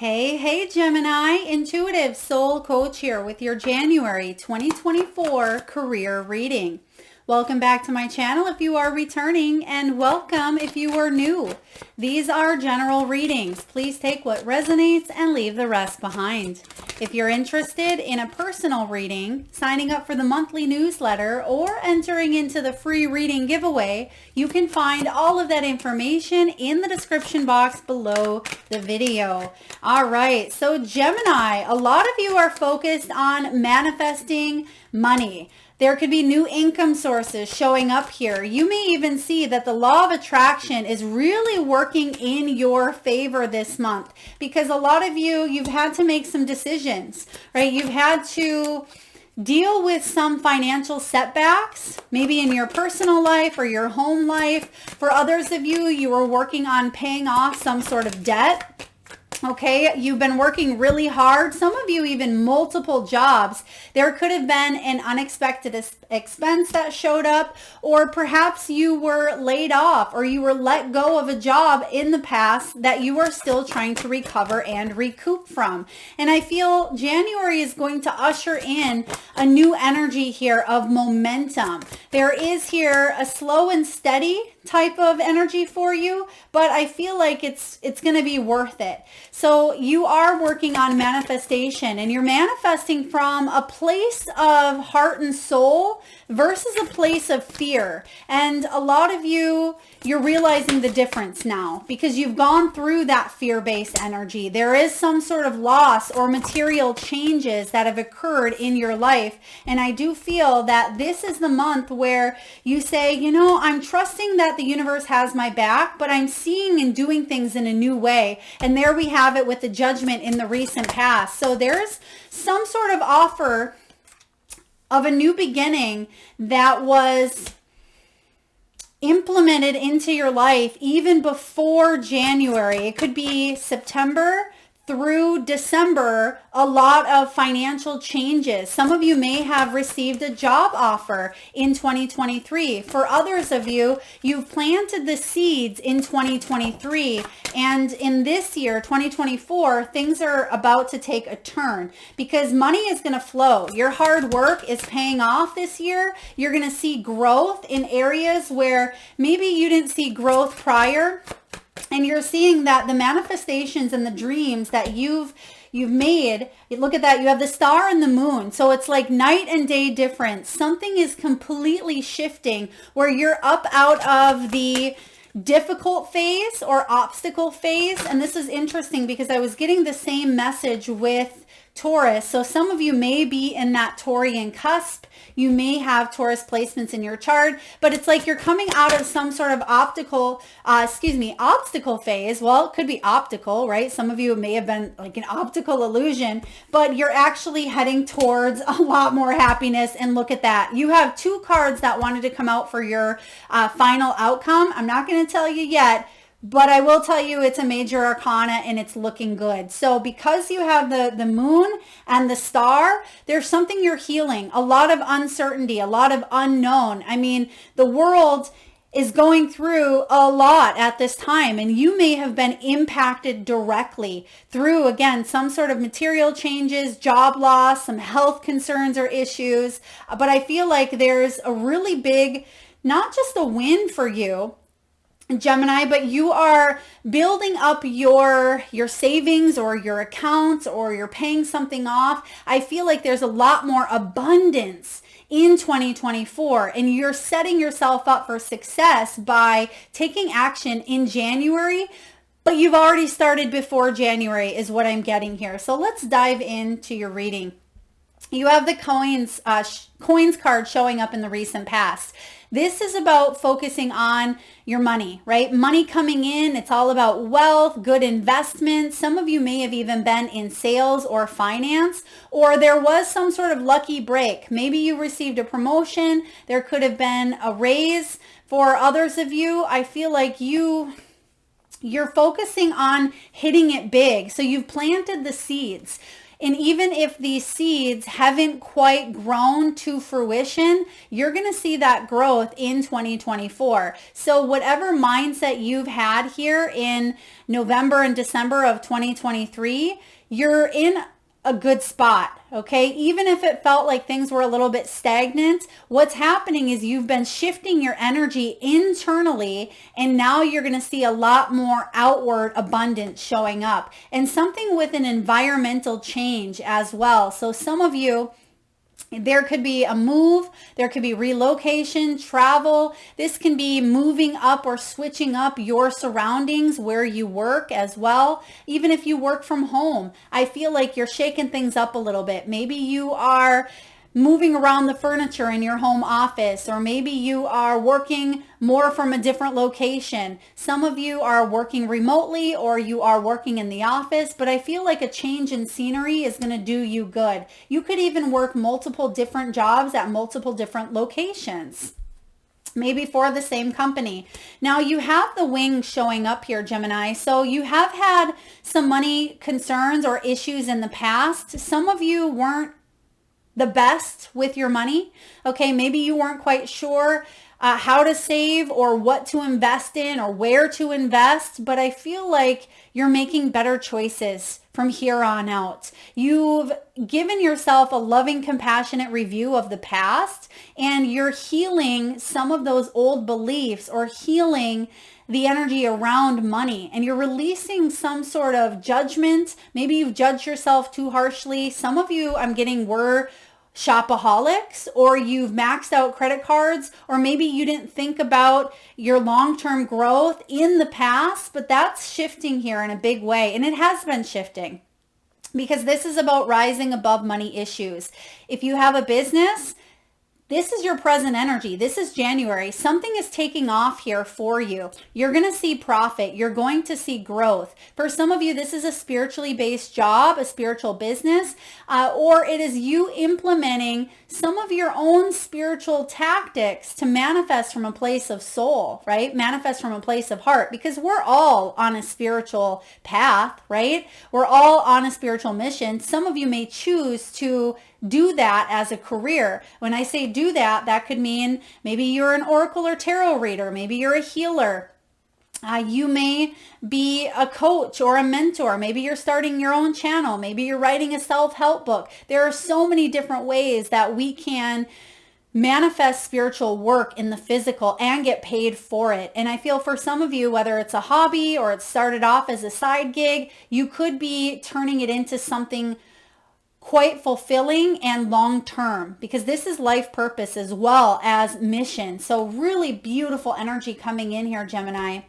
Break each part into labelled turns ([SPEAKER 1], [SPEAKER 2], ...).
[SPEAKER 1] Hey, Gemini, intuitive soul coach here with your January 2024 career reading. Welcome back to my channel if you are returning, and welcome if you are new. These are general readings. Please take what resonates and leave the rest behind. If you're interested in a personal reading, signing up for the monthly newsletter, or entering into the free reading giveaway, you can find all of that information in the description box below the video. All right, so Gemini, a lot of you are focused on manifesting money. There could be new income sources showing up here. You may even see that the law of attraction is really working in your favor this month, because a lot of you, you've had to make some decisions, right? You've had to deal with some financial setbacks, maybe in your personal life or your home life. For others of you, you were working on paying off some sort of debt. Okay, you've been working really hard. Some of you even multiple jobs. There could have been an unexpected expense that showed up, or perhaps you were laid off or you were let go of a job in the past that you are still trying to recover and recoup from. And I feel January is going to usher in a new energy here of momentum. There is here a slow and steady type of energy for you, but I feel like it's going to be worth it. So you are working on manifestation, and you're manifesting from a place of heart and soul versus a place of fear. And a lot of you, you're realizing the difference now because you've gone through that fear-based energy. There is some sort of loss or material changes that have occurred in your life. And I do feel that this is the month where you say, you know, I'm trusting that the universe has my back, but I'm seeing and doing things in a new way. And there we have it with the judgment in the recent past. So there's some sort of offer of a new beginning that was implemented into your life even before January. It could be September through December, a lot of financial changes. Some of you may have received a job offer in 2023. For others of you, you've planted the seeds in 2023. And in this year, 2024, things are about to take a turn because money is going to flow. Your hard work is paying off this year. You're going to see growth in areas where maybe you didn't see growth prior. And you're seeing that the manifestations and the dreams that you've made, look at that, you have the star and the moon. So it's like night and day difference. Something is completely shifting where you're up out of the difficult phase or obstacle phase. And this is interesting because I was getting the same message with Taurus. So some of you may be in that Taurian cusp. You may have Taurus placements in your chart, but it's like you're coming out of some sort of obstacle phase. Well, it could be optical, right? Some of you may have been like an optical illusion, but you're actually heading towards a lot more happiness. And look at that. You have two cards that wanted to come out for your final outcome. I'm not going to tell you yet, but I will tell you it's a major arcana and it's looking good. So because you have the moon and the star, there's something you're healing, a lot of uncertainty, a lot of unknown. I mean, the world is going through a lot at this time, and you may have been impacted directly through, again, some sort of material changes, job loss, some health concerns or issues. But I feel like there's a really big, not just a win for you, Gemini, but you are building up your savings or your accounts, or you're paying something off. I feel like there's a lot more abundance in 2024, and you're setting yourself up for success by taking action in January, but you've already started before January is what I'm getting here. So let's dive into your reading. You have the coins card showing up in the recent past. This is about focusing on your money, right? Money coming in. It's all about wealth, good investments. Some of you may have even been in sales or finance, or there was some sort of lucky break. Maybe you received a promotion. There could have been a raise. For others of you, I feel like you're focusing on hitting it big. So you've planted the seeds. And even if these seeds haven't quite grown to fruition, you're going to see that growth in 2024. So whatever mindset you've had here in November and December of 2023, you're in a good spot, okay? Even if it felt like things were a little bit stagnant, what's happening is you've been shifting your energy internally, and now you're going to see a lot more outward abundance showing up, and something with an environmental change as well. So some of you, there could be a move, there could be relocation, travel. This can be moving up or switching up your surroundings where you work as well. Even if you work from home, I feel like you're shaking things up a little bit. Maybe you are moving around the furniture in your home office, or maybe you are working more from a different location. Some of you are working remotely, or you are working in the office, but I feel like a change in scenery is going to do you good. You could even work multiple different jobs at multiple different locations, maybe for the same company. Now you have the wings showing up here, Gemini. So you have had some money concerns or issues in the past. Some of you weren't the best with your money. Okay, maybe you weren't quite sure how to save or what to invest in or where to invest, but I feel like you're making better choices from here on out. You've given yourself a loving, compassionate review of the past, and you're healing some of those old beliefs or healing the energy around money, and you're releasing some sort of judgment. Maybe you've judged yourself too harshly. Some of you, I'm getting, were shopaholics, or you've maxed out credit cards, or maybe you didn't think about your long-term growth in the past, but that's shifting here in a big way, and it has been shifting because this is about rising above money issues. If you have a business, this is your present energy. This is January. Something is taking off here for you. You're going to see profit. You're going to see growth. For some of you, this is a spiritually based job, a spiritual business, or it is you implementing some of your own spiritual tactics to manifest from a place of soul, right? Manifest from a place of heart, because we're all on a spiritual path, right? We're all on a spiritual mission. Some of you may choose to do that as a career. When I say do that, that could mean maybe you're an oracle or tarot reader. Maybe you're a healer. You may be a coach or a mentor. Maybe you're starting your own channel. Maybe you're writing a self-help book. There are so many different ways that we can manifest spiritual work in the physical and get paid for it. And I feel for some of you, whether it's a hobby or it started off as a side gig, you could be turning it into something quite fulfilling and long-term, because this is life purpose as well as mission. So really beautiful energy coming in here, Gemini.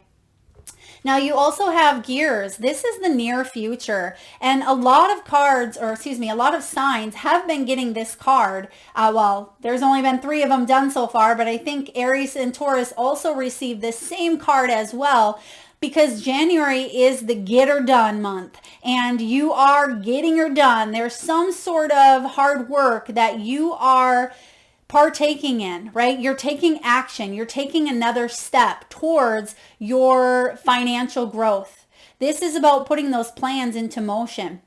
[SPEAKER 1] Now you also have gears. This is the near future, and a lot of cards, or excuse me, a lot of signs have been getting this card. Well, there's only been 3 of them done so far, but I think Aries and Taurus also received this same card as well, because January is the get her done month, and you are getting her done. There's some sort of hard work that you are partaking in, right? You're taking action. You're taking another step towards your financial growth. This is about putting those plans into motion.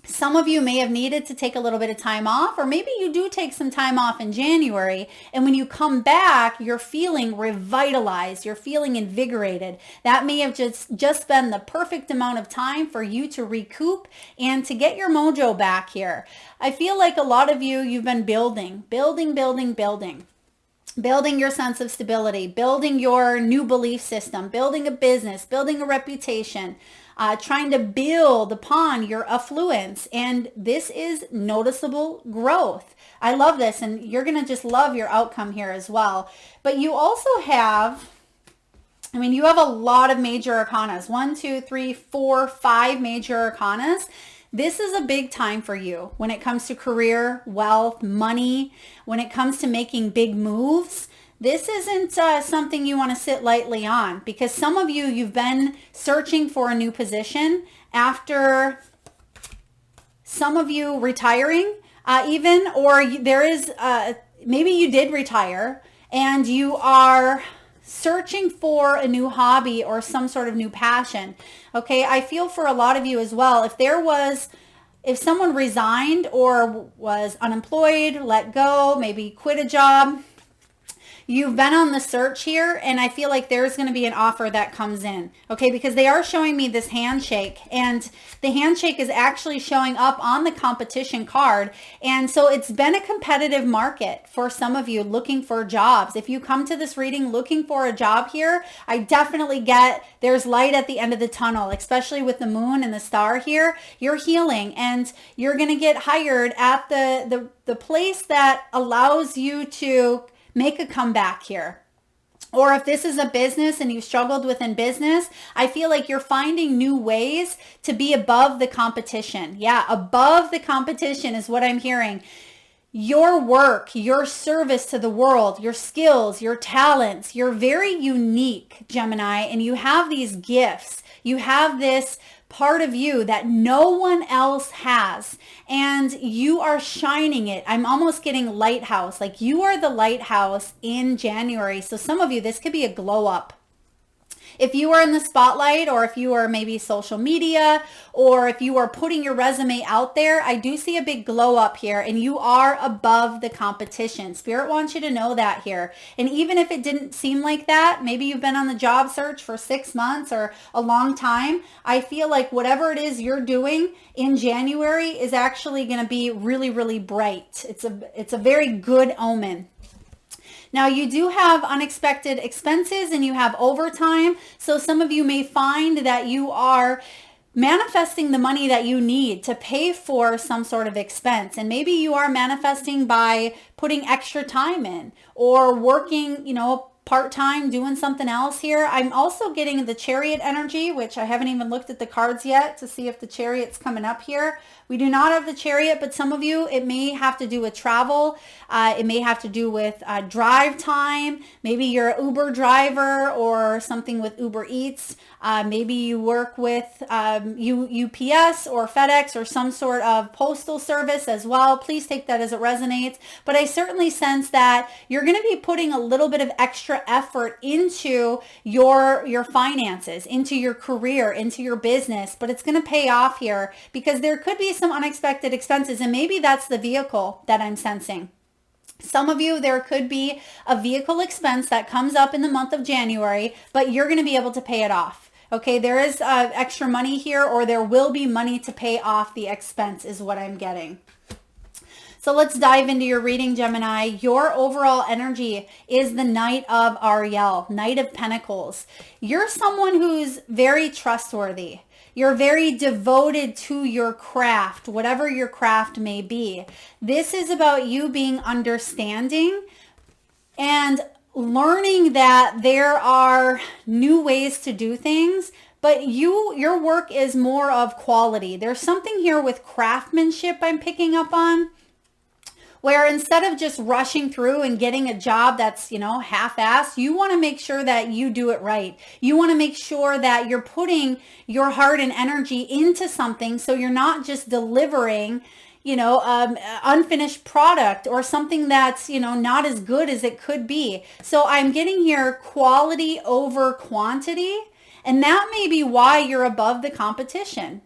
[SPEAKER 1] Some of you may have needed to take a little bit of time off, or maybe you do take some time off in January, and when you come back, you're feeling revitalized, you're feeling invigorated. That may have just been the perfect amount of time for you to recoup and to get your mojo back here. I feel like a lot of you, you've been building your sense of stability, building your new belief system, building a business, building a reputation, trying to build upon your affluence. And this is noticeable growth. I love this, and you're going to just love your outcome here as well. But you also have, you have a lot of major arcanas. 1, 2, 3, 4, 5 major arcanas. This is a big time for you when it comes to career, wealth, money, when it comes to making big moves. This isn't something you want to sit lightly on, because some of you, you've been searching for a new position after some of you retiring even, or there is, maybe you did retire and you are searching for a new hobby or some sort of new passion. Okay, I feel for a lot of you as well, if there was if someone resigned or was unemployed, let go, maybe quit a job, you've been on the search here, and I feel like there's going to be an offer that comes in, okay? Because they are showing me this handshake, and the handshake is actually showing up on the competition card. And so it's been a competitive market for some of you looking for jobs. If you come to this reading looking for a job here, I definitely get there's light at the end of the tunnel, especially with the moon and the star here. You're healing, and you're going to get hired at the place that allows you to make a comeback here. Or if this is a business and you've struggled within business, I feel like you're finding new ways to be above the competition. Yeah, above the competition is what I'm hearing. Your work, your service to the world, your skills, your talents, you're very unique, Gemini, and you have these gifts. You have this part of you that no one else has, and you are shining it. I'm almost getting lighthouse, like you are the lighthouse in January. So some of you, this could be a glow up. If you are in the spotlight, or if you are maybe social media, or if you are putting your resume out there, I do see a big glow up here, and you are above the competition. Spirit wants you to know that here. And even if it didn't seem like that, maybe you've been on the job search for 6 months or a long time, I feel like whatever it is you're doing in January is actually going to be really, really bright. It's a very good omen. Now you do have unexpected expenses and you have overtime. So some of you may find that you are manifesting the money that you need to pay for some sort of expense. And maybe you are manifesting by putting extra time in or working, part-time, doing something else here. I'm also getting the Chariot energy, which I haven't even looked at the cards yet to see if the Chariot's coming up here. We do not have the Chariot, but some of you, it may have to do with travel. It may have to do with drive time. Maybe you're an Uber driver or something with Uber Eats. Maybe you work with UPS or FedEx or some sort of postal service as well. Please take that as it resonates. But I certainly sense that you're going to be putting a little bit of extra effort into your finances, into your career, into your business, but it's going to pay off here because there could be some unexpected expenses, and maybe that's the vehicle that I'm sensing. Some of you, there could be a vehicle expense that comes up in the month of January, but you're going to be able to pay it off. Okay, there is extra money here, or there will be money to pay off the expense is what I'm getting. So let's dive into your reading, Gemini. Your overall energy is the Knight of Ariel, Knight of Pentacles. You're someone who's very trustworthy. You're very devoted to your craft, whatever your craft may be. This is about you being understanding and learning that there are new ways to do things, but your work is more of quality. There's something here with craftsmanship I'm picking up on, where instead of just rushing through and getting a job that's, half-assed, you want to make sure that you do it right. You want to make sure that you're putting your heart and energy into something, so you're not just delivering, unfinished product or something that's, not as good as it could be. So I'm getting here quality over quantity, and that may be why you're above the competition,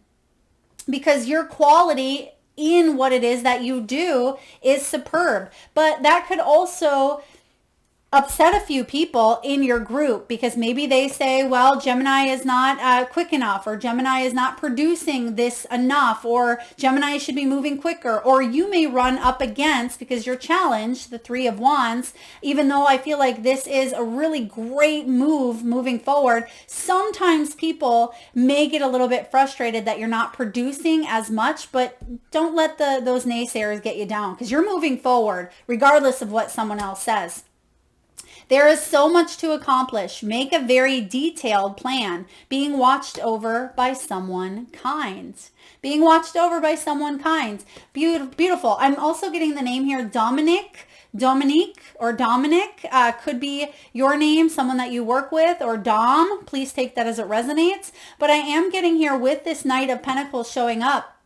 [SPEAKER 1] because your quality in what it is that you do is superb. But that could also upset a few people in your group, because maybe they say, well, Gemini is not quick enough, or Gemini is not producing this enough, or Gemini should be moving quicker. Or you may run up against, because you're challenged, the Three of Wands, even though I feel like this is a really great move moving forward. Sometimes people may get a little bit frustrated that you're not producing as much, but don't let those naysayers get you down, because you're moving forward regardless of what someone else says. There is so much to accomplish. Make a very detailed plan. Being watched over by someone kind. Being watched over by someone kind. Beautiful. I'm also getting the name here, Dominique, or Dominic. Could be your name, someone that you work with, or Dom. Please take that as it resonates. But I am getting here with this Knight of Pentacles showing up.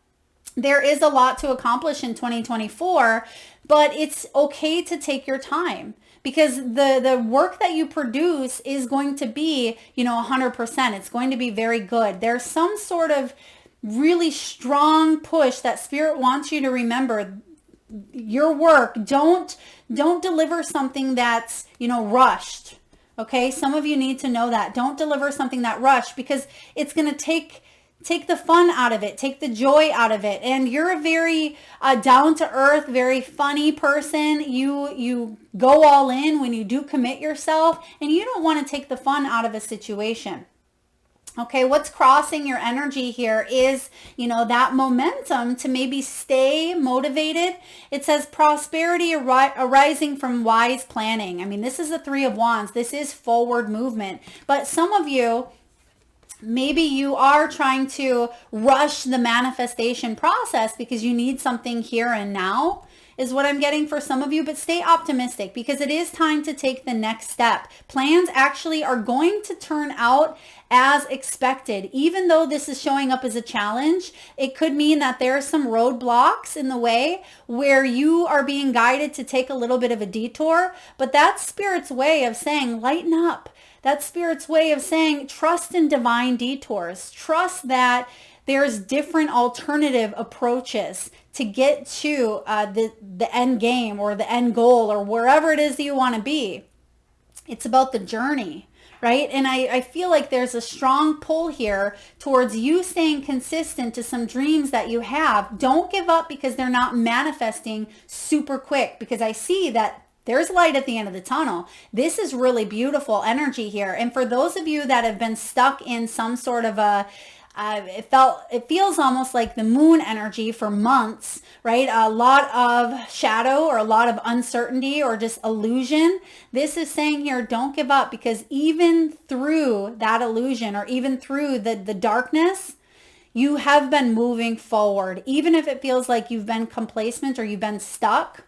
[SPEAKER 1] There is a lot to accomplish in 2024, but it's okay to take your time, because the work that you produce is going to be, 100%. It's going to be very good. There's some sort of really strong push that Spirit wants you to remember. Your work, don't deliver something that's, rushed. Okay, some of you need to know that. Don't deliver something that rushed, because it's going to take the fun out of it, take the joy out of it. And you're a very down to earth, very funny person. You go all in when you do commit yourself, and you don't want to take the fun out of a situation. Okay, what's crossing your energy here is, that momentum to maybe stay motivated. It says prosperity arising from wise planning. I mean, this is the Three of Wands. This is forward movement. But some of you, maybe you are trying to rush the manifestation process because you need something here and now, is what I'm getting for some of you. But stay optimistic, because it is time to take the next step. Plans actually are going to turn out as expected. Even though this is showing up as a challenge, it could mean that there are some roadblocks in the way where you are being guided to take a little bit of a detour. But that's Spirit's way of saying, lighten up. That's Spirit's way of saying, trust in divine detours. Trust that there's different alternative approaches to get to the end game or the end goal or wherever it is that you want to be. It's about the journey, right? And I feel like there's a strong pull here towards you staying consistent to some dreams that you have. Don't give up because they're not manifesting super quick, because I see that there's light at the end of the tunnel. This is really beautiful energy here. And for those of you that have been stuck in some sort of it feels almost like the moon energy for months, right? A lot of shadow or a lot of uncertainty or just illusion. This is saying here, don't give up, because even through that illusion or even through the darkness, you have been moving forward. Even if it feels like you've been complacent or you've been stuck,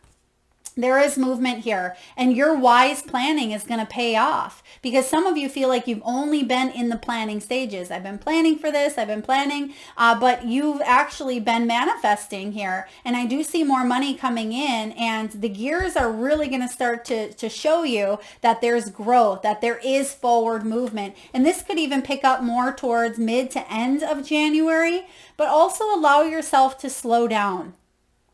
[SPEAKER 1] there is movement here, and your wise planning is going to pay off, because some of you feel like you've only been in the planning stages. I've been planning for this, I've been planning, but you've actually been manifesting here. And I do see more money coming in, and the gears are really going to start to show you that there's growth, that there is forward movement. And this could even pick up more towards mid to end of January, but also allow yourself to slow down.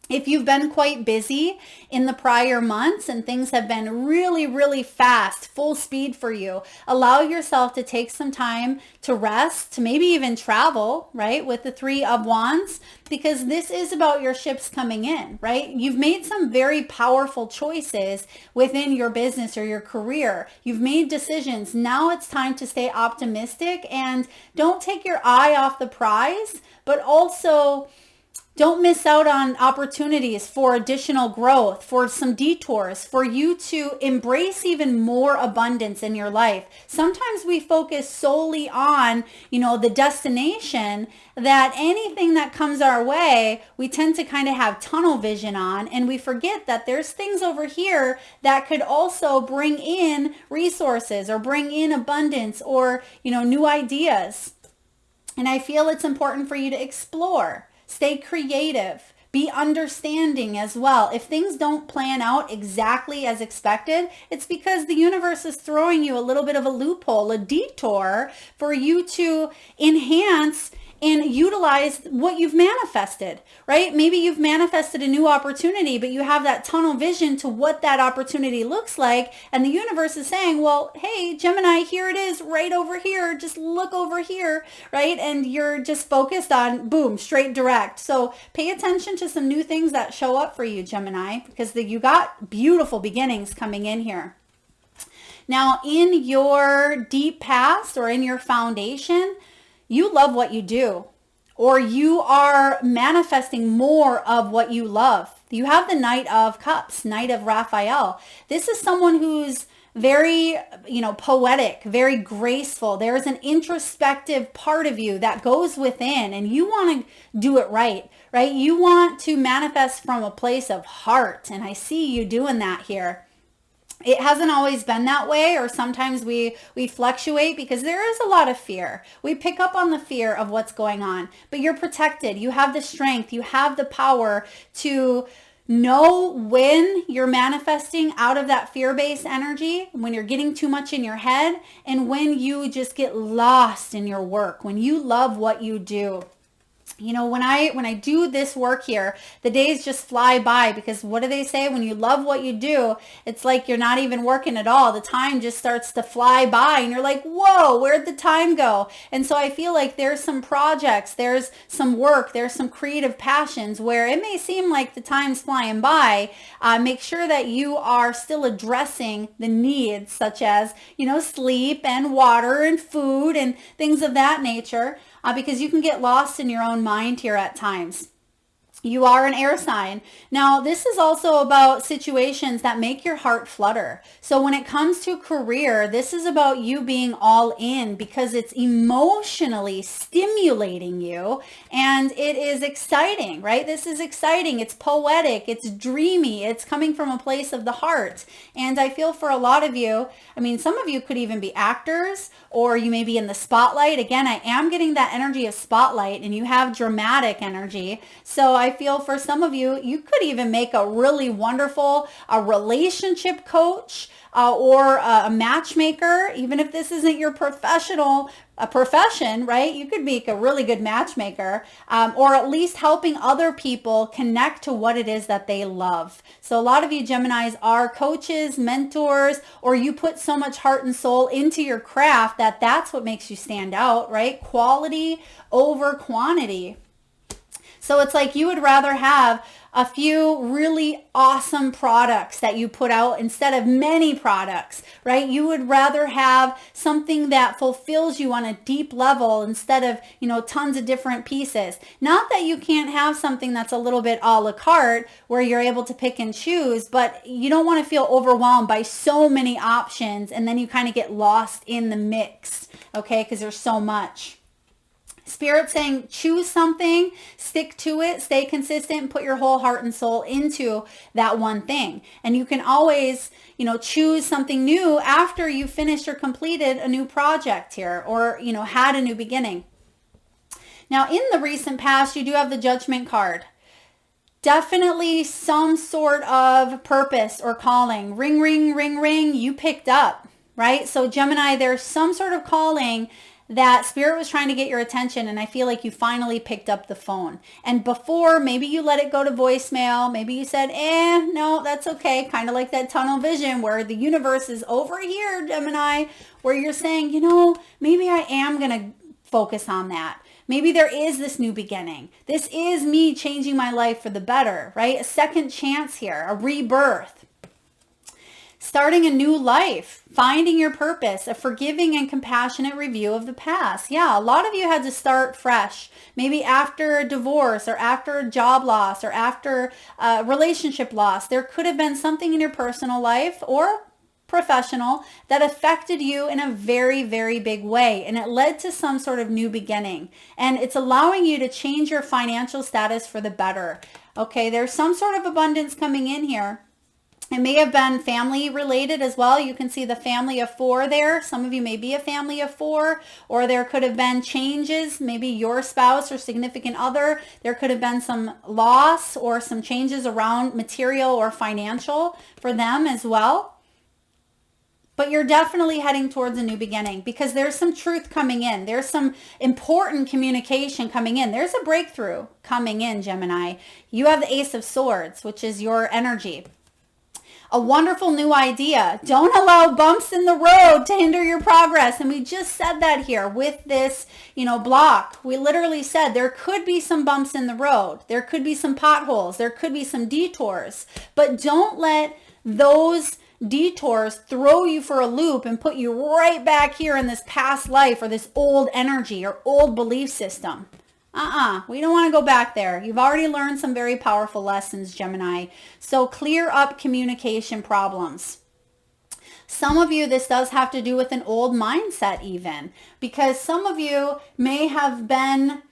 [SPEAKER 1] If you've been quite busy in the prior months and things have been really, really fast, full speed for you, allow yourself to take some time to rest, to maybe even travel, right, with the Three of Wands, because this is about your ships coming in, right? You've made some very powerful choices within your business or your career. You've made decisions. Now it's time to stay optimistic and don't take your eye off the prize, but also don't miss out on opportunities for additional growth, for some detours, for you to embrace even more abundance in your life. Sometimes we focus solely on, the destination, that anything that comes our way, we tend to kind of have tunnel vision on, and we forget that there's things over here that could also bring in resources or bring in abundance or, new ideas. And I feel it's important for you to explore. Stay creative, be understanding as well. If things don't plan out exactly as expected, it's because the universe is throwing you a little bit of a loophole, a detour for you to enhance and utilize what you've manifested, right? Maybe you've manifested a new opportunity, but you have that tunnel vision to what that opportunity looks like. And the universe is saying, well, hey, Gemini, here it is right over here. Just look over here, right? And you're just focused on, boom, straight direct. So pay attention to some new things that show up for you, Gemini, because you got beautiful beginnings coming in here. Now, in your deep past or in your foundation, you love what you do, or you are manifesting more of what you love. You have the Knight of Cups, Knight of Raphael. This is someone who's very, poetic, very graceful. There's an introspective part of you that goes within, and you want to do it right? You want to manifest from a place of heart, and I see you doing that here. It hasn't always been that way, or sometimes we fluctuate because there is a lot of fear. We pick up on the fear of what's going on, but you're protected. You have the strength. You have the power to know when you're manifesting out of that fear-based energy, when you're getting too much in your head, and when you just get lost in your work, when you love what you do. You know, when I do this work here, the days just fly by, because what do they say? When you love what you do, it's like you're not even working at all. The time just starts to fly by and you're like, whoa, where'd the time go? And so I feel like there's some projects, there's some work, there's some creative passions where it may seem like the time's flying by. Make sure that you are still addressing the needs, such as, you know, sleep and water and food and things of that nature. Because you can get lost in your own mind here at times. You are an air sign. Now, this is also about situations that make your heart flutter. So when it comes to career, this is about you being all in because it's emotionally stimulating you and it is exciting, right? This is exciting. It's poetic. It's dreamy. It's coming from a place of the heart. And I feel for a lot of you, I mean, some of you could even be actors, or you may be in the spotlight. Again, I am getting that energy of spotlight, and you have dramatic energy. So I feel for some of you, you could even make a really wonderful relationship coach or a matchmaker. Even if this isn't your profession, right? You could make a really good matchmaker, or at least helping other people connect to what it is that they love. So a lot of you Geminis are coaches, mentors, or you put so much heart and soul into your craft that that's what makes you stand out, right? Quality over quantity. So it's like you would rather have a few really awesome products that you put out instead of many products, right? You would rather have something that fulfills you on a deep level instead of, you know, tons of different pieces. Not that you can't have something that's a little bit a la carte where you're able to pick and choose, but you don't want to feel overwhelmed by so many options and then you kind of get lost in the mix, okay? Because there's so much. Spirit saying choose something, stick to it, stay consistent, put your whole heart and soul into that one thing. And you can always, you know, choose something new after you finished or completed a new project here, or, you know, had a new beginning. Now, in the recent past, you do have the Judgment card. Definitely some sort of purpose or calling. Ring, ring, ring, ring, you picked up, right? So Gemini, there's some sort of calling that Spirit was trying to get your attention, and I feel like you finally picked up the phone. And before, maybe you let it go to voicemail. Maybe you said, no, that's okay. Kind of like that tunnel vision where the universe is over here, Gemini, where you're saying, you know, maybe I am going to focus on that. Maybe there is this new beginning. This is me changing my life for the better, right? A second chance here, a rebirth. Starting a new life, finding your purpose, a forgiving and compassionate review of the past. Yeah, a lot of you had to start fresh, maybe after a divorce or after a job loss or after a relationship loss. There could have been something in your personal life or professional that affected you in a very, very big way, and it led to some sort of new beginning. And it's allowing you to change your financial status for the better. Okay, there's some sort of abundance coming in here. It may have been family related as well. You can see the family of 4 there. Some of you may be a family of 4, or there could have been changes, maybe your spouse or significant other. There could have been some loss or some changes around material or financial for them as well. But you're definitely heading towards a new beginning because there's some truth coming in. There's some important communication coming in. There's a breakthrough coming in, Gemini. You have the Ace of Swords, which is your energy. A wonderful new idea. Don't allow bumps in the road to hinder your progress. And we just said that here with this, you know, block. We literally said there could be some bumps in the road. There could be some potholes. There could be some detours. But don't let those detours throw you for a loop and put you right back here in this past life or this old energy or old belief system. We don't want to go back there. You've already learned some very powerful lessons, Gemini. So clear up communication problems. Some of you, this does have to do with an old mindset even, because some of you may have been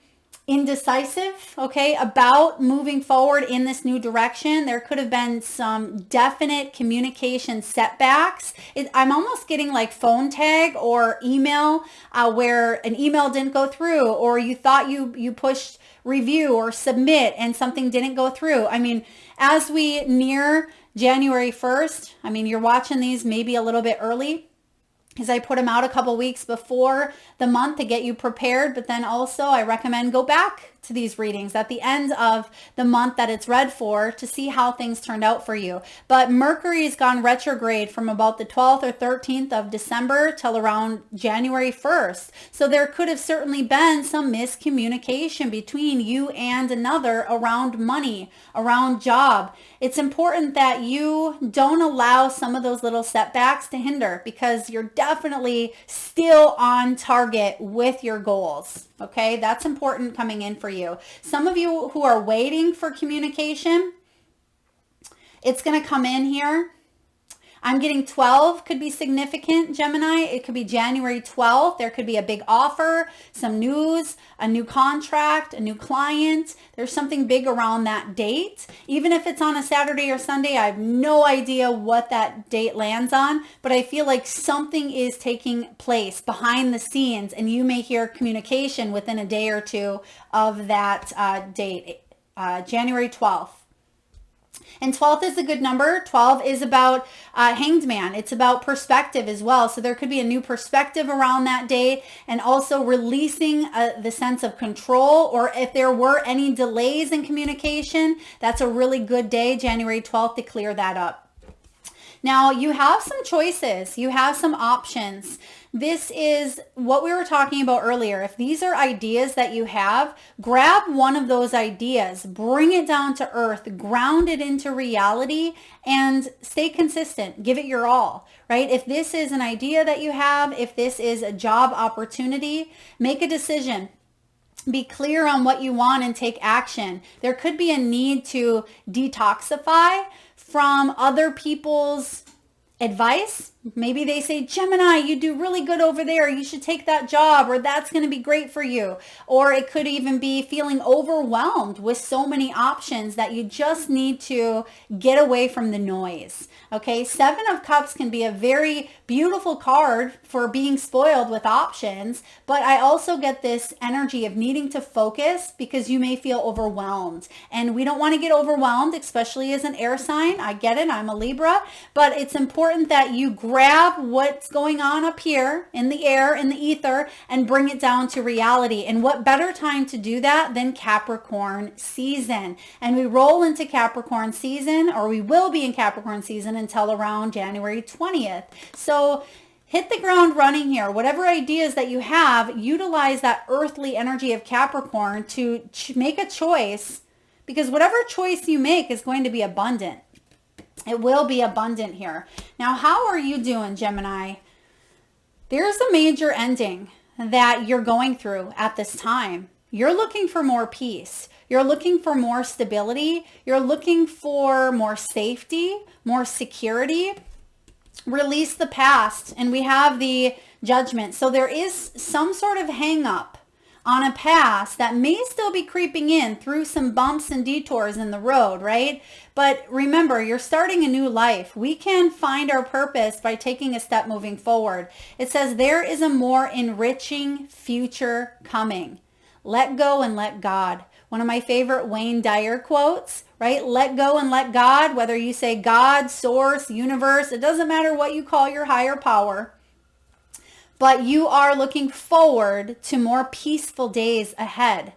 [SPEAKER 1] indecisive, okay, about moving forward in this new direction. There could have been some definite communication setbacks. I'm almost getting like phone tag or email where an email didn't go through, or you thought you pushed review or submit and something didn't go through. I mean, as we near January 1st, I mean, you're watching these maybe a little bit early, because I put them out a couple weeks before the month to get you prepared. But then also I recommend go back to these readings at the end of the month that it's read for to see how things turned out for you. But Mercury's gone retrograde from about the 12th or 13th of December till around January 1st. So there could have certainly been some miscommunication between you and another around money, around job. It's important that you don't allow some of those little setbacks to hinder, because you're definitely still on target with your goals. Okay, that's important coming in for you. Some of you who are waiting for communication, it's going to come in here. I'm getting 12 could be significant, Gemini. It could be January 12th. There could be a big offer, some news, a new contract, a new client. There's something big around that date. Even if it's on a Saturday or Sunday, I have no idea what that date lands on, but I feel like something is taking place behind the scenes, and you may hear communication within a day or two of that date, January 12th. And 12th is a good number. 12 is about Hanged Man. It's about perspective as well. So there could be a new perspective around that day, and also releasing the sense of control, or if there were any delays in communication, that's a really good day, January 12th, to clear that up. Now, you have some choices. You have some options. This is what we were talking about earlier. If these are ideas that you have, grab one of those ideas, bring it down to earth, ground it into reality, and stay consistent. Give it your all, right? If this is an idea that you have, if this is a job opportunity, make a decision. Be clear on what you want and take action. There could be a need to detoxify from other people's advice. Maybe they say, Gemini, you do really good over there. You should take that job, or that's going to be great for you. Or it could even be feeling overwhelmed with so many options that you just need to get away from the noise. Okay, Seven of Cups can be a very beautiful card for being spoiled with options, but I also get this energy of needing to focus because you may feel overwhelmed. And we don't want to get overwhelmed, especially as an air sign. I get it, I'm a Libra, but it's important that you grab what's going on up here in the air, in the ether, and bring it down to reality. And what better time to do that than Capricorn season? And we roll into Capricorn season, or we will be in Capricorn season until around January 20th. So hit the ground running here. Whatever ideas that you have, utilize that earthly energy of Capricorn to make a choice, because whatever choice you make is going to be abundant. It will be abundant here. Now, how are you doing, Gemini? There's a major ending that you're going through at this time. You're looking for more peace. You're looking for more stability. You're looking for more safety, more security. Release the past. And we have the Judgment. So there is some sort of hang up on a past that may still be creeping in through some bumps and detours in the road, right? But remember, you're starting a new life. We can find our purpose by taking a step moving forward. It says there is a more enriching future coming. Let go and let God. One of my favorite Wayne Dyer quotes, right? Let go and let God, whether you say God, source, universe, it doesn't matter what you call your higher power. But you are looking forward to more peaceful days ahead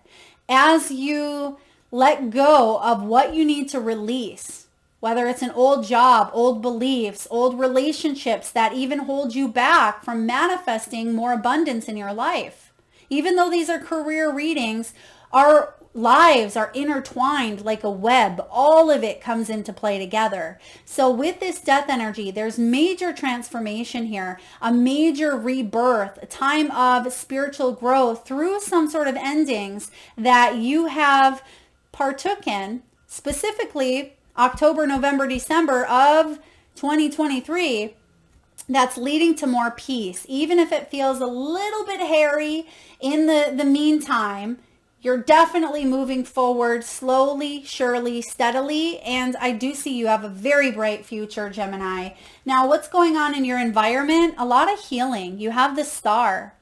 [SPEAKER 1] as you let go of what you need to release, whether it's an old job, old beliefs, old relationships that even hold you back from manifesting more abundance in your life. Even though these are career readings, our lives are intertwined like a web. All of it comes into play together. So with this death energy, there's major transformation here, a major rebirth, a time of spiritual growth through some sort of endings that you have partook in, specifically October, November, December of 2023. That's leading to more peace. Even if it feels a little bit hairy in the meantime, you're definitely moving forward slowly, surely, steadily, and I do see you have a very bright future, Gemini. Now, what's going on in your environment? A lot of healing. You have the Star.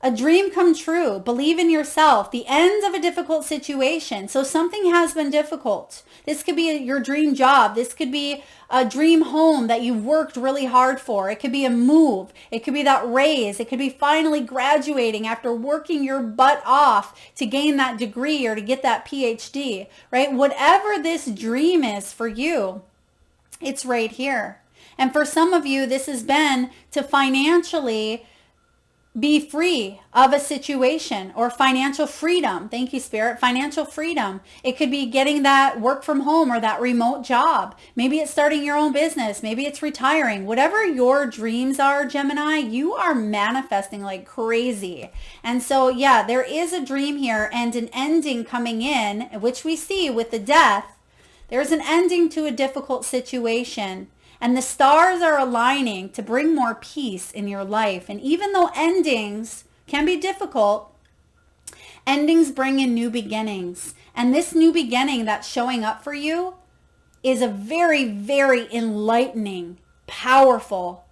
[SPEAKER 1] A dream come true. Believe in yourself. The end of a difficult situation. So something has been difficult. This could be your dream job. This could be a dream home that you've worked really hard for. It could be a move. It could be that raise. It could be finally graduating after working your butt off to gain that degree or to get that PhD, right? Whatever this dream is for you, it's right here. And for some of you, this has been to financially be free of a situation or financial freedom. Thank you, Spirit. Financial freedom. It could be getting that work from home or that remote job. Maybe it's starting your own business. Maybe it's retiring. Whatever your dreams are, Gemini, you are manifesting like crazy. And so, yeah, there is a dream here and an ending coming in, which we see with the death. There's an ending to a difficult situation. And the stars are aligning to bring more peace in your life. And even though endings can be difficult, endings bring in new beginnings. And this new beginning that's showing up for you is a very, very enlightening, powerful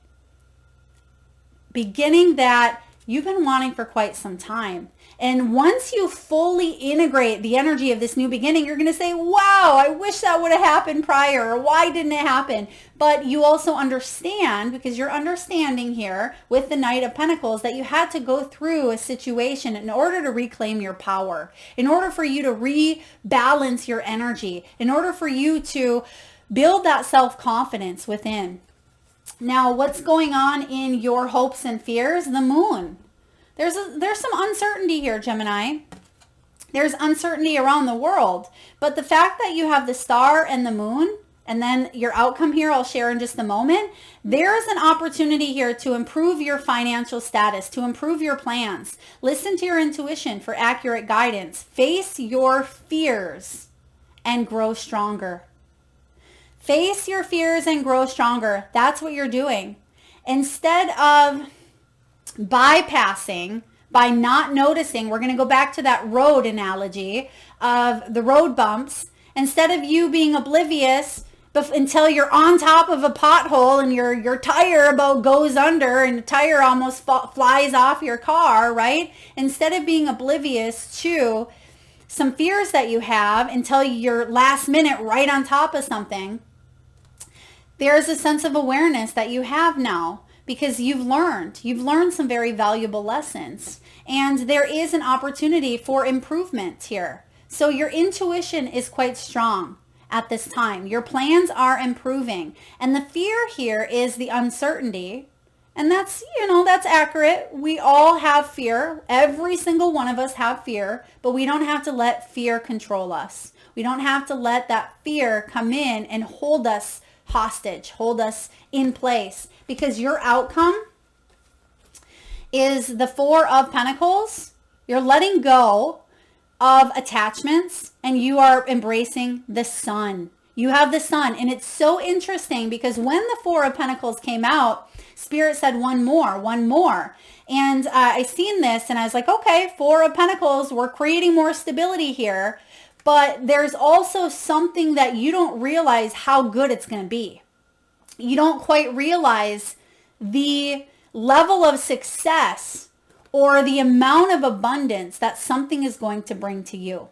[SPEAKER 1] beginning that you've been wanting for quite some time. And once you fully integrate the energy of this new beginning, you're going to say, wow, I wish that would have happened prior, or why didn't it happen? But you also understand, because you're understanding here with the Knight of Pentacles, that you had to go through a situation in order to reclaim your power, in order for you to rebalance your energy, in order for you to build that self-confidence within. Now, what's going on in your hopes and fears? The moon. There's some uncertainty here, Gemini. There's uncertainty around the world. But the fact that you have the star and the moon, and then your outcome here I'll share in just a moment, there is an opportunity here to improve your financial status, to improve your plans. Listen to your intuition for accurate guidance. Face your fears and grow stronger. Face your fears and grow stronger. That's what you're doing. Instead of bypassing, by not noticing, we're going to go back to that road analogy of the road bumps. Instead of you being oblivious until you're on top of a pothole and your tire about goes under and the tire almost flies off your car, right? Instead of being oblivious to some fears that you have until you're last minute right on top of something, there's a sense of awareness that you have now. Because you've learned some very valuable lessons, and there is an opportunity for improvement here. So your intuition is quite strong at this time. Your plans are improving, and the fear here is the uncertainty. And that's, that's accurate. We all have fear. Every single one of us have fear, but we don't have to let fear control us. We don't have to let that fear come in and hold us hostage, hold us in place, because your outcome is the Four of Pentacles. You're letting go of attachments and you are embracing the sun. You have the sun, and it's so interesting because when the Four of Pentacles came out, Spirit said one more. And I seen this and I was like, okay, Four of Pentacles, we're creating more stability here. But there's also something that you don't realize how good it's going to be. You don't quite realize the level of success or the amount of abundance that something is going to bring to you.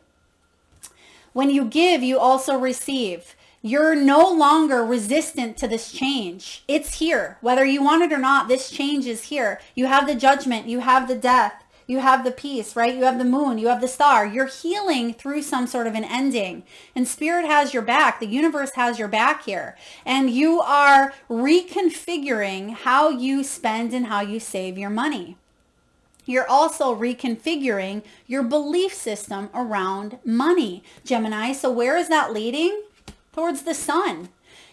[SPEAKER 1] When you give, you also receive. You're no longer resistant to this change. It's here. Whether you want it or not, this change is here. You have the judgment. You have the death. You have the peace, right? You have the moon, you have the star. You're healing through some sort of an ending. And Spirit has your back. The universe has your back here. And you are reconfiguring how you spend and how you save your money. You're also reconfiguring your belief system around money, Gemini. So where is that leading? Towards the sun.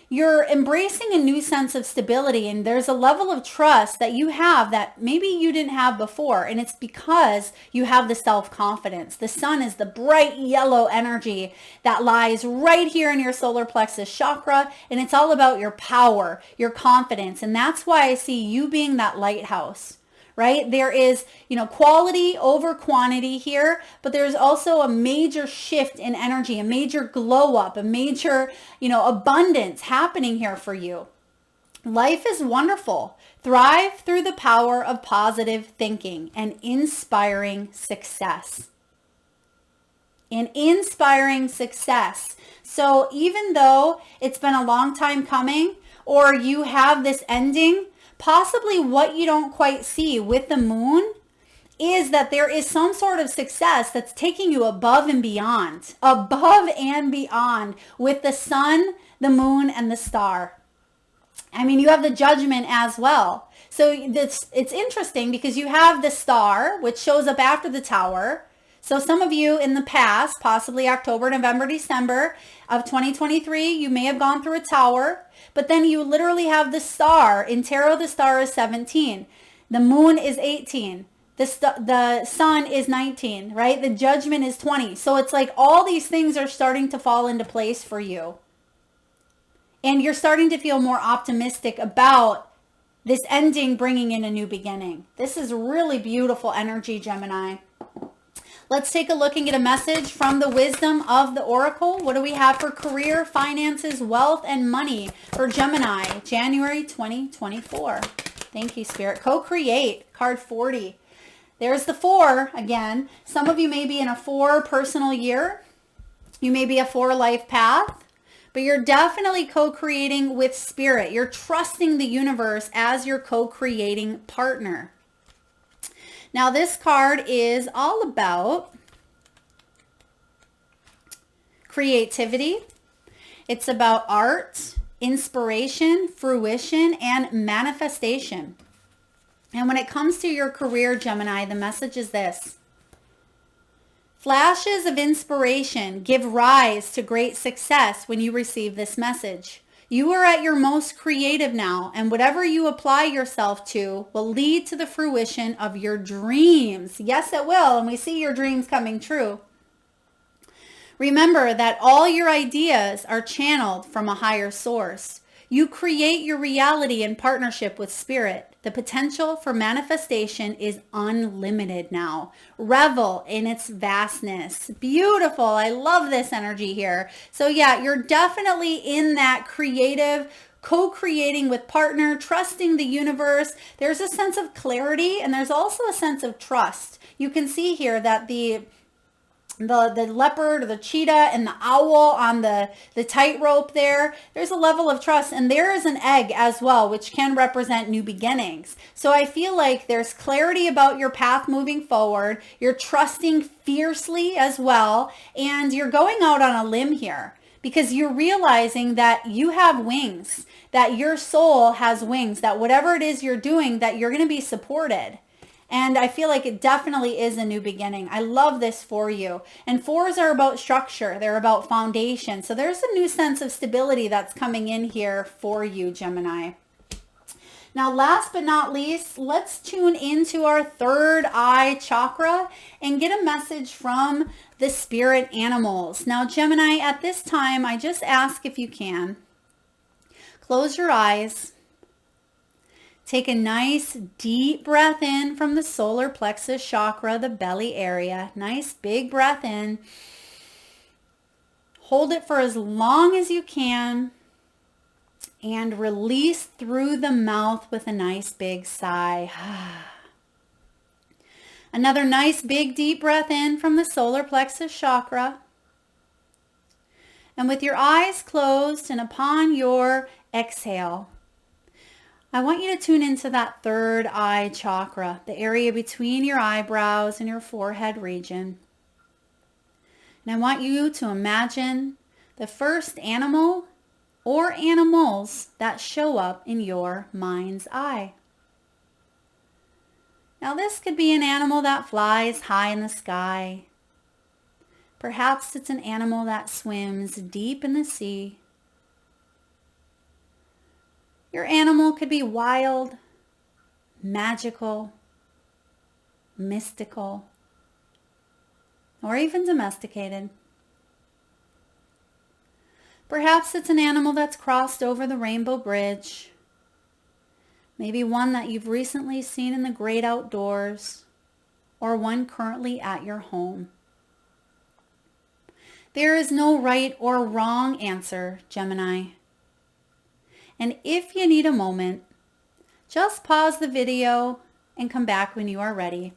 [SPEAKER 1] You're embracing a new sense of stability, and there's a level of trust that you have that maybe you didn't have before, and it's because you have the self-confidence. The sun is the bright yellow energy that lies right here in your solar plexus chakra, and it's all about your power, your confidence, and that's why I see you being that lighthouse. Right? There is, quality over quantity here, but there's also a major shift in energy, a major glow up, a major, abundance happening here for you. Life is wonderful. Thrive through the power of positive thinking and inspiring success. And inspiring success. So even though it's been a long time coming, or you have this ending, possibly what you don't quite see with the moon is that there is some sort of success that's taking you above and beyond with the sun, the moon, and the star. I mean, you have the judgment as well. So it's interesting because you have the star, which shows up after the tower. So some of you in the past, possibly October, November, December of 2023, you may have gone through a tower, but then you literally have the star. In tarot, the star is 17. The moon is 18. The sun is 19, right? The judgment is 20. So it's like all these things are starting to fall into place for you. And you're starting to feel more optimistic about this ending, bringing in a new beginning. This is really beautiful energy, Gemini. Let's take a look and get a message from the wisdom of the oracle. What do we have for career, finances, wealth, and money for Gemini, January 2024? Thank you, Spirit. Co-create, card 40. There's the 4 again. Some of you may be in a 4 personal year. You may be a 4 life path. But you're definitely co-creating with spirit. You're trusting the universe as your co-creating partner. Now this card is all about creativity. It's about art, inspiration, fruition, and manifestation. And when it comes to your career, Gemini, the message is this. Flashes of inspiration give rise to great success when you receive this message. You are at your most creative now, and whatever you apply yourself to will lead to the fruition of your dreams. Yes, it will, and we see your dreams coming true. Remember that all your ideas are channeled from a higher source. You create your reality in partnership with spirit. The potential for manifestation is unlimited now. Revel in its vastness. Beautiful. I love this energy here. So yeah, you're definitely in that creative, co-creating with partner, trusting the universe. There's a sense of clarity and there's also a sense of trust. You can see here that the leopard or the cheetah and the owl on the tightrope there's a level of trust, and there is an egg as well, which can represent new beginnings. So I feel like there's clarity about your path moving forward. You're trusting fiercely as well, and you're going out on a limb here because you're realizing that you have wings, that your soul has wings, that whatever it is you're doing, that you're going to be supported. And I feel like it definitely is a new beginning. I love this for you. And 4s are about structure. They're about foundation. So there's a new sense of stability that's coming in here for you, Gemini. Now, last but not least, let's tune into our third eye chakra and get a message from the spirit animals. Now, Gemini, at this time, I just ask if you can, close your eyes. Take a nice deep breath in from the solar plexus chakra, the belly area. Nice big breath in. Hold it for as long as you can and release through the mouth with a nice big sigh. Another nice big deep breath in from the solar plexus chakra. And with your eyes closed and upon your exhale, I want you to tune into that third eye chakra, the area between your eyebrows and your forehead region. And I want you to imagine the first animal or animals that show up in your mind's eye. Now this could be an animal that flies high in the sky. Perhaps it's an animal that swims deep in the sea. Your animal could be wild, magical, mystical, or even domesticated. Perhaps it's an animal that's crossed over the rainbow bridge. Maybe one that you've recently seen in the great outdoors, or one currently at your home. There is no right or wrong answer, Gemini. And if you need a moment, just pause the video and come back when you are ready.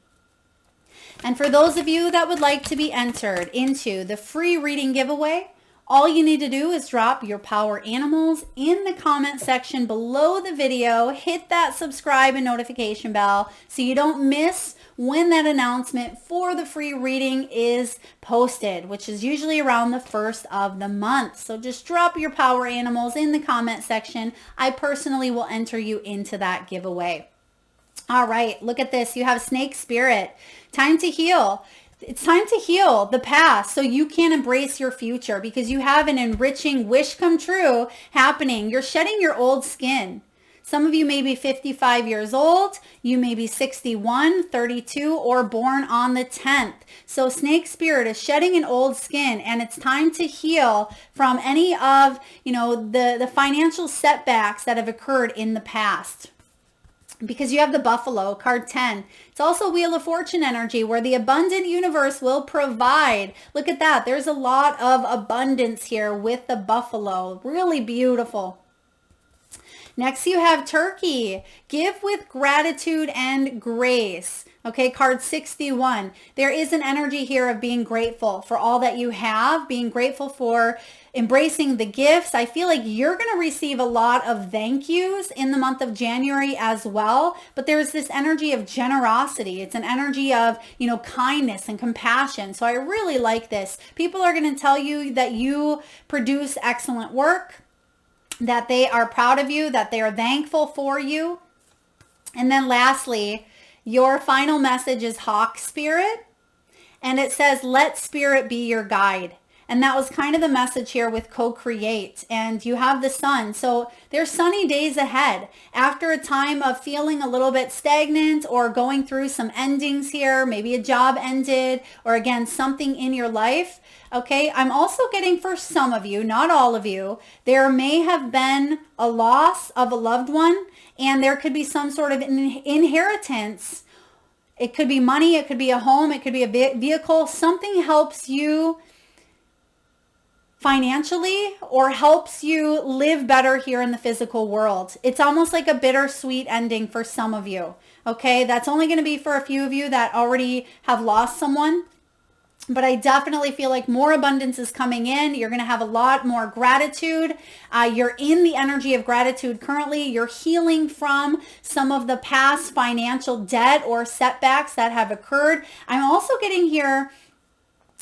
[SPEAKER 1] And for those of you that would like to be entered into the free reading giveaway, all you need to do is drop your power animals in the comment section below the video. Hit that subscribe and notification bell so you don't miss when that announcement for the free reading is posted, which is usually around the 1st of the month. So just drop your power animals in the comment section. I personally will enter you into that giveaway. All right, look at this. You have Snake Spirit. Time to heal. It's time to heal the past so you can embrace your future, because you have an enriching wish come true happening. You're shedding your old skin. Some of you may be 55 years old. You may be 61, 32, or born on the 10th. So Snake Spirit is shedding an old skin, and it's time to heal from any of, the financial setbacks that have occurred in the past. Because you have the Buffalo, card 10. It's also Wheel of Fortune energy, where the abundant universe will provide. Look at that. There's a lot of abundance here with the Buffalo. Really beautiful. Next, you have Turkey. Give with gratitude and grace. Okay, card 61. There is an energy here of being grateful for all that you have, being grateful for embracing the gifts. I feel like you're going to receive a lot of thank yous in the month of January as well, but there's this energy of generosity. It's an energy of, kindness and compassion. So I really like this. People are going to tell you that you produce excellent work, that they are proud of you, that they are thankful for you. And then lastly, your final message is Hawk Spirit, and it says, let Spirit be your guide. And that was kind of the message here with co-create. And you have the sun. So there's sunny days ahead. After a time of feeling a little bit stagnant or going through some endings here, maybe a job ended, or again, something in your life. Okay, I'm also getting, for some of you, not all of you, there may have been a loss of a loved one, and there could be some sort of inheritance. It could be money, it could be a home, it could be a vehicle. Something helps you financially or helps you live better here in the physical world. It's almost like a bittersweet ending for some of you. Okay, that's only going to be for a few of you that already have lost someone. But I definitely feel like more abundance is coming in. You're going to have a lot more gratitude. You're in the energy of gratitude currently. You're healing from some of the past financial debt or setbacks that have occurred. I'm also getting here,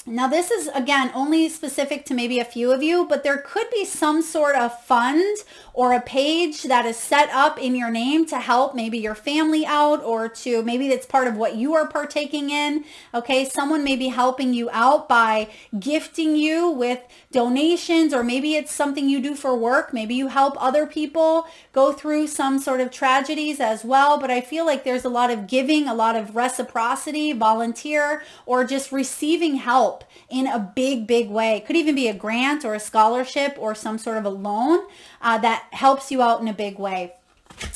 [SPEAKER 1] now this is, again, only specific to maybe a few of you, but there could be some sort of fund or a page that is set up in your name to help maybe your family out, or to maybe it's part of what you are partaking in. Okay, someone may be helping you out by gifting you with donations, or maybe it's something you do for work. Maybe you help other people go through some sort of tragedies as well. But I feel like there's a lot of giving, a lot of reciprocity, volunteer, or just receiving help in a big, big way. It could even be a grant or a scholarship or some sort of a loan that helps you out in a big way.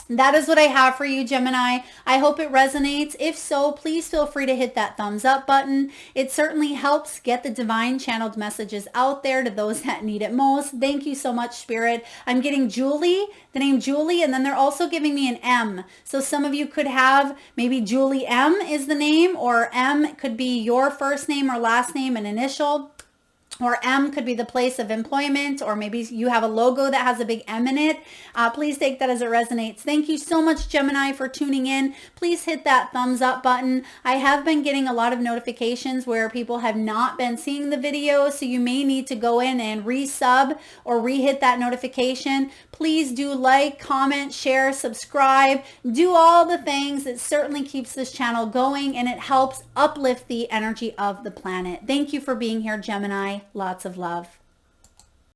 [SPEAKER 1] That is what I have for you, Gemini. I hope it resonates. If so, please feel free to hit that thumbs up button. It certainly helps get the divine channeled messages out there to those that need it most. Thank you so much, Spirit. I'm getting Julie, the name Julie, and then they're also giving me an M. So some of you could have maybe Julie M is the name, or M could be your first name or last name and initial. Or M could be the place of employment, or maybe you have a logo that has a big M in it. Please take that as it resonates. Thank you so much, Gemini, for tuning in. Please hit that thumbs up button. I have been getting a lot of notifications where people have not been seeing the videos, so you may need to go in and resub or re-hit that notification. Please do like, comment, share, subscribe, do all the things. It certainly keeps this channel going, and it helps uplift the energy of the planet. Thank you for being here, Gemini. Lots of love.